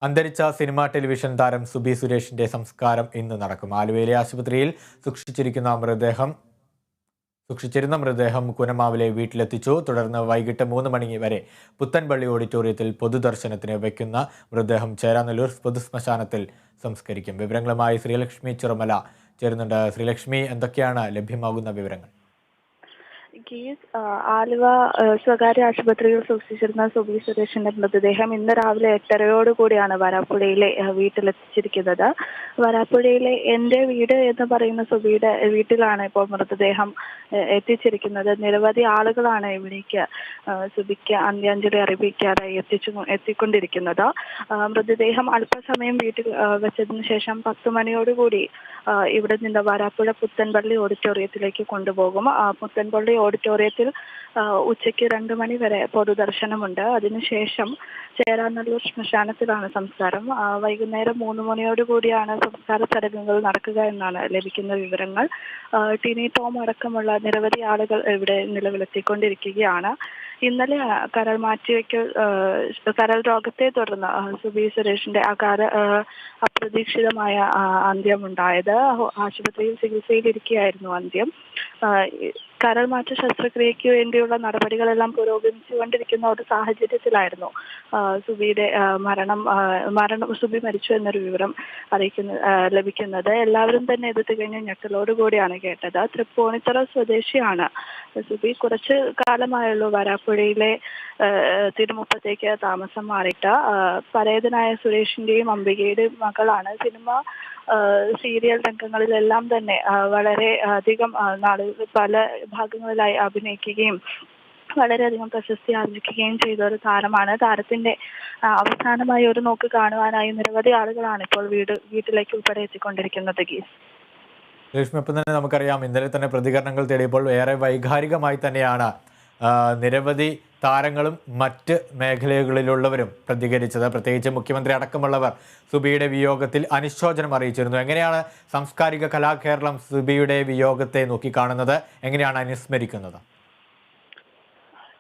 അന്തരിച്ച cinema television താരം സുബി സുരേഷിന്റെ സംസ്കാരം ഇന്ന് നടക്കും. ആലുവയിലെ ആശുപത്രിയിൽ സൂക്ഷിച്ചിരുന്ന മൃതദേഹം കുനമാവിലെ വീട്ടിലെത്തിച്ചു. തുടർന്ന് വൈകിട്ട് 3 മണി വരെ പുത്തൻപള്ളി ഓഡിറ്റോറിയത്തിൽ പൊതുദർശനത്തിന് വയ്ക്കുന്ന മൃതദേഹം ചേരാനെല്ലൂർ പൊതുശ്മശാനത്തിൽ സംസ്കരിക്കും. വിവരങ്ങളുമായി ശ്രീലക്ഷ്മി ചിറമല ചേരുന്നുണ്ട്. ശ്രീലക്ഷ്മി, എന്തൊക്കെയാണ് ലഭ്യമാകുന്ന വിവരങ്ങൾ? ആലുവ സ്വകാര്യ ആശുപത്രിയിൽ സൂക്ഷിച്ചിരുന്ന സുബി സുരേഷിന്റെ മൃതദേഹം ഇന്ന് രാവിലെ 8:30 വരാപ്പുഴയിലെ വീട്ടിലെത്തിച്ചിരിക്കുന്നത്. വരാപ്പുഴയിലെ എൻ്റെ വീട് എന്ന് പറയുന്ന സുബിയുടെ വീട്ടിലാണ് ഇപ്പോൾ മൃതദേഹം എത്തിച്ചിരിക്കുന്നത്. നിരവധി ആളുകളാണ് ഇവിടേക്ക് സുബിക്ക് അന്ത്യാഞ്ജലി അറിയിക്കാനായി എത്തിക്കൊണ്ടിരിക്കുന്നത്. മൃതദേഹം അല്പസമയം വീട്ടിൽ വെച്ചതിന് ശേഷം 10 മണിയോടുകൂടി ഇവിടെ നിന്ന് വരാപ്പുഴ പുത്തൻപള്ളി ഓഡിറ്റോറിയത്തിലേക്ക് കൊണ്ടുപോകും. പുത്തൻപള്ളി ഓഡിറ്റോറിയത്തിൽ ഉച്ചയ്ക്ക് 2 മണി വരെ പൊതുദർശനമുണ്ട്. അതിനുശേഷം ചേരാനെല്ലൂർ ശ്മശാനത്തിലാണ് സംസ്കാരം. വൈകുന്നേരം 3 മണിയോടുകൂടിയാണ് സംസ്കാര ചടങ്ങുകൾ നടക്കുക എന്നാണ് ലഭിക്കുന്ന വിവരങ്ങൾ. ടിനി ടോം അടക്കമുള്ള നിരവധി ആളുകൾ ഇവിടെ നിലവിലെത്തിക്കൊണ്ടിരിക്കുകയാണ്. ഇന്നലെ കരൾ രോഗത്തെ തുടർന്ന് സുബി സുരേഷിന്റെ അപ്രതീക്ഷിതമായ അന്ത്യമുണ്ടായത്. ആശുപത്രിയിൽ ചികിത്സയിലിരിക്കുകയായിരുന്നു അന്ത്യം. കരൾ മാറ്റ ശസ്ത്രക്രിയയ്ക്ക് വേണ്ടിയുള്ള നടപടികളെല്ലാം പുരോഗമിച്ചുകൊണ്ടിരിക്കുന്ന ഒരു സാഹചര്യത്തിലായിരുന്നു സുബിയുടെ സുബി മരിച്ചു എന്നൊരു വിവരം ലഭിക്കുന്നത്. എല്ലാവരും തന്നെ ഇത് തികഞ്ഞ ഞെട്ടലോടുകൂടിയാണ് കേട്ടത്. തൃപ്പൂണിത്തുറ സ്വദേശിയാണ് സുബി. കുറച്ച് കാലമായുള്ളൂ വരാപ്പുഴയിലെ തിരുമുപ്പത്തേക്ക് താമസം മാറിയിട്ട്. പരേതനായ സുരേഷിന്റെയും അംബികയുടെയും മകളാണ്. സിനിമ സീരിയൽ രംഗങ്ങളിലെല്ലാം തന്നെ വളരെ അധികം നാളുകൾ പല ഭാഗങ്ങളിലായി അഭിനയിക്കുകയും വളരെയധികം പ്രശസ്തി ആർജിക്കുകയും ചെയ്ത ഒരു താരമാണ്. താരത്തിന്റെ അവസാനമായി ഒരു നോക്ക് കാണുവാനായി നിരവധി ആളുകളാണ് ഇപ്പോൾ വീട്ടിലേക്ക് ഉൾപ്പെടെ എത്തിക്കൊണ്ടിരിക്കുന്നത്. ലക്ഷ്മി, ഒപ്പം തന്നെ നമുക്കറിയാം, ഇന്നലെ തന്നെ പ്രതികരണങ്ങൾ തേടിയപ്പോൾ ഏറെ വൈകാരികമായി തന്നെയാണ് നിരവധി താരങ്ങളും മറ്റ് മേഖലകളിലുള്ളവരും പ്രതികരിച്ചത്. പ്രത്യേകിച്ച് മുഖ്യമന്ത്രി അടക്കമുള്ളവർ സുബിയുടെ വിയോഗത്തിൽ അനുശോചനം അറിയിച്ചിരുന്നു. എങ്ങനെയാണ് സാംസ്കാരിക കലാകേരളം സുബിയുടെ വിയോഗത്തെ നോക്കിക്കാണുന്നത്? എങ്ങനെയാണ് അനുസ്മരിക്കുന്നത്?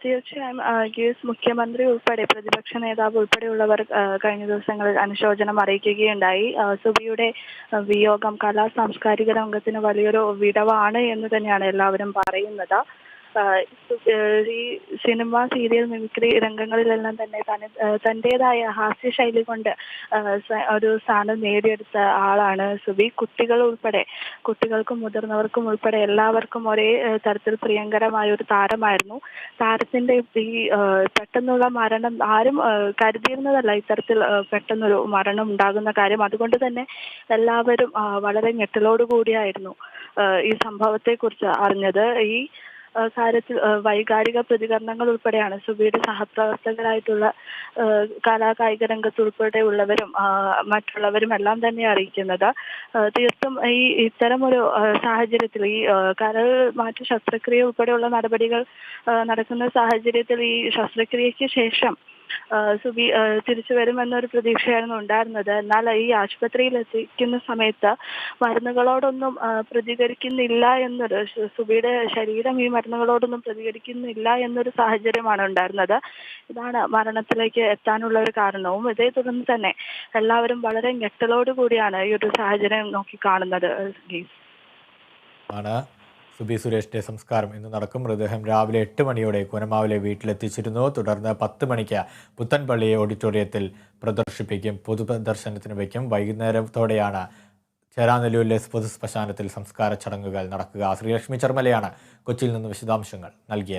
തീർച്ചയായും മുഖ്യമന്ത്രി ഉൾപ്പെടെ പ്രതിപക്ഷ നേതാവ് ഉൾപ്പെടെയുള്ളവർ കഴിഞ്ഞ ദിവസങ്ങളിൽ അനുശോചനം അറിയിക്കുകയുണ്ടായി. സുബിയുടെ വിയോഗം സാംസ്കാരിക രംഗത്തിന് വലിയൊരു വിടവാണ് എന്ന് തന്നെയാണ് എല്ലാവരും പറയുന്നത്. ഈ സിനിമ സീരിയൽ മിമിക്രി രംഗങ്ങളിലെല്ലാം തന്നെ തൻ്റെതായ ഹാസ്യ ശൈലി കൊണ്ട് ഒരു സ്ഥാനം നേടിയെടുത്ത ആളാണ് സുബി. കുട്ടികൾക്കും മുതിർന്നവർക്കും ഉൾപ്പെടെ എല്ലാവർക്കും ഒരേ തരത്തിൽ പ്രിയങ്കരമായ ഒരു താരമായിരുന്നു. താരത്തിന്റെ ഈ പെട്ടെന്നുള്ള മരണം ആരും കരുതിയിരുന്നതല്ല, ഇത്തരത്തിൽ പെട്ടെന്നൊരു മരണം ഉണ്ടാകുന്ന കാര്യം. അതുകൊണ്ട് തന്നെ എല്ലാവരും വളരെ ഞെട്ടലോടുകൂടിയായിരുന്നു ഈ സംഭവത്തെക്കുറിച്ച് അറിഞ്ഞത്. ഈ കാര്യത്തിൽ വൈകാരിക പ്രതികരണങ്ങൾ ഉൾപ്പെടെയാണ് സുബിയുടെ സഹപ്രവർത്തകരായിട്ടുള്ള കലാകായിക രംഗത്തുൾപ്പെടെയുള്ളവരും മറ്റുള്ളവരും എല്ലാം തന്നെ അറിയിക്കുന്നത്. തീർത്തും ഇത്തരമൊരു സാഹചര്യത്തിൽ ഈ കരൾ മാറ്റ ശസ്ത്രക്രിയ ഉൾപ്പെടെയുള്ള നടപടികൾ നടക്കുന്ന സാഹചര്യത്തിൽ ഈ ശസ്ത്രക്രിയയ്ക്ക് ശേഷം സുബി തിരിച്ചു വരുമെന്നൊരു പ്രതീക്ഷയായിരുന്നു ഉണ്ടായിരുന്നത്. എന്നാൽ ഈ ആശുപത്രിയിൽ എത്തിക്കുന്ന സമയത്ത് മരുന്നുകളോടൊന്നും പ്രതികരിക്കുന്നില്ല എന്നൊരു സുബിയുടെ ശരീരം ഈ മരുന്നുകളോടൊന്നും പ്രതികരിക്കുന്നില്ല എന്നൊരു സാഹചര്യമാണ് ഉണ്ടായിരുന്നത്. ഇതാണ് മരണത്തിലേക്ക് എത്താനുള്ള ഒരു കാരണവും. ഇതേ തുടർന്ന് തന്നെ എല്ലാവരും വളരെ ഞെട്ടലോടുകൂടിയാണ് ഈ ഒരു സാഹചര്യം നോക്കിക്കാണുന്നത്. സുബി സുരേഷിന്റെ സംസ്കാരം ഇന്ന് നടക്കും. മൃതദേഹം രാവിലെ 8 മണിയോടെ കുനമാവിലെ വീട്ടിലെത്തിച്ചിരുന്നു. തുടർന്ന് 10 മണിക്ക് പുത്തൻപള്ളി ഓഡിറ്റോറിയത്തിൽ പൊതുദർശനത്തിന് വയ്ക്കും. വൈകുന്നേരത്തോടെയാണ് ചേരാനെല്ലൂരിലെ പൊതുശ്മശാനത്തിൽ സംസ്കാര ചടങ്ങുകൾ നടക്കുക. ശ്രീലക്ഷ്മി ചിറമലയാണ് കൊച്ചിയിൽ നിന്ന് വിശദാംശങ്ങൾ നൽകിയത്.